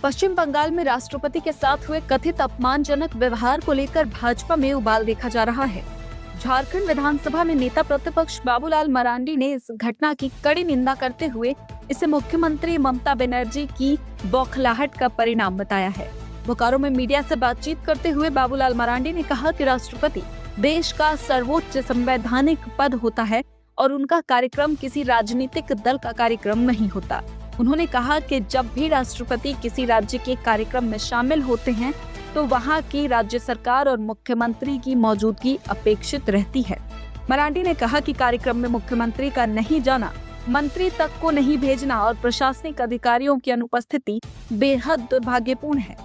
पश्चिम बंगाल में राष्ट्रपति के साथ हुए कथित अपमानजनक व्यवहार को लेकर भाजपा में उबाल देखा जा रहा है। झारखंड विधानसभा में नेता प्रतिपक्ष बाबूलाल मरांडी ने इस घटना की कड़ी निंदा करते हुए इसे मुख्यमंत्री ममता बनर्जी की बौखलाहट का परिणाम बताया है। बोकारो में मीडिया से बातचीत करते हुए बाबूलाल मरांडी ने कहा कि राष्ट्रपति देश का सर्वोच्च संवैधानिक पद होता है और उनका कार्यक्रम किसी राजनीतिक दल का कार्यक्रम नहीं होता। उन्होंने कहा कि जब भी राष्ट्रपति किसी राज्य के कार्यक्रम में शामिल होते हैं तो वहां की राज्य सरकार और मुख्यमंत्री की मौजूदगी अपेक्षित रहती है। मरांडी ने कहा कि कार्यक्रम में मुख्यमंत्री का नहीं जाना, मंत्री तक को नहीं भेजना और प्रशासनिक अधिकारियों की अनुपस्थिति बेहद दुर्भाग्यपूर्ण है।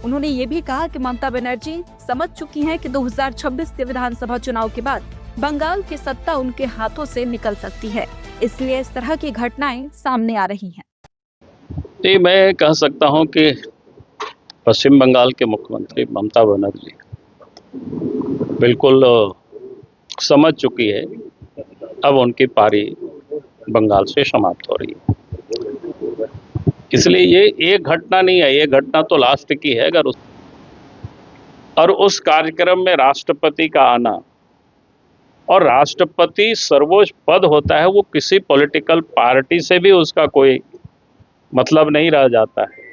उन्होंने ये भी कहा कि ममता बनर्जी समझ चुकी हैं कि 2026 के विधानसभा चुनाव के बाद बंगाल की सत्ता उनके हाथों से निकल सकती है, इसलिए इस तरह की घटनाएं सामने आ रही हैं। जी, मैं कह सकता हूं कि पश्चिम बंगाल के मुख्यमंत्री ममता बनर्जी बिल्कुल समझ चुकी है, अब उनकी पारी बंगाल से समाप्त हो रही है। इसलिए ये एक घटना नहीं है, ये घटना तो लास्ट की है। अगर उस कार्यक्रम में राष्ट्रपति का आना, और राष्ट्रपति सर्वोच्च पद होता है, वो किसी पॉलिटिकल पार्टी से भी उसका कोई मतलब नहीं रह जाता है।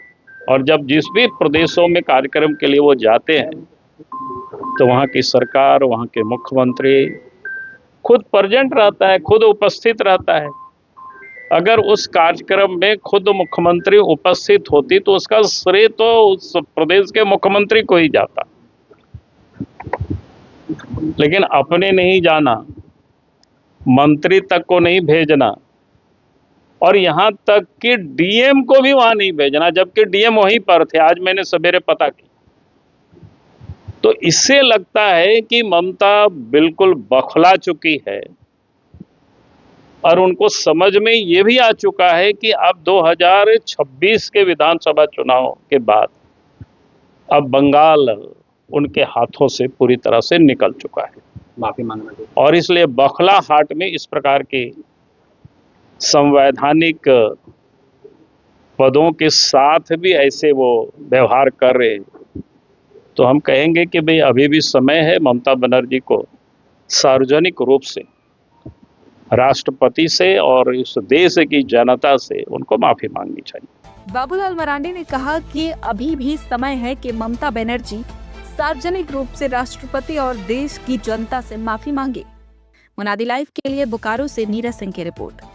और जब जिस भी प्रदेशों में कार्यक्रम के लिए वो जाते हैं तो वहाँ की सरकार, वहाँ के मुख्यमंत्री खुद प्रेजेंट रहता है, खुद उपस्थित रहता है। अगर उस कार्यक्रम में खुद मुख्यमंत्री उपस्थित होती तो उसका श्रेय तो उस प्रदेश के मुख्यमंत्री को ही जाता, लेकिन अपने नहीं जाना, मंत्री तक को नहीं भेजना और यहाँ तक कि डीएम को भी वहां नहीं भेजना, जबकि डीएम वहीं पर थे। आज मैंने सवेरे पता की, तो इससे लगता है कि ममता बिल्कुल बौखला चुकी है और उनको समझ में ये भी आ चुका है कि अब 2026 के विधानसभा चुनाव के बाद अब बंगाल उनके हाथों से पूरी तरह से निकल चुका है। माफी मांगना, और इसलिए बौखलाहट में इस प्रकार के संवैधानिक पदों के साथ भी ऐसे वो व्यवहार कर रहे हैं, तो हम कहेंगे कि भाई अभी भी समय है ममता बनर्जी को सार्वजनिक रूप से राष्ट्रपति से और इस देश की जनता से उनको माफी मांगनी चाहिए। बाबूलाल मरांडी ने कहा कि अभी भी समय है कि ममता बनर्जी सार्वजनिक रूप से राष्ट्रपति और देश की जनता से माफी मांगे। मुनादी लाइव के लिए बोकारो से नीरज सिंह की रिपोर्ट।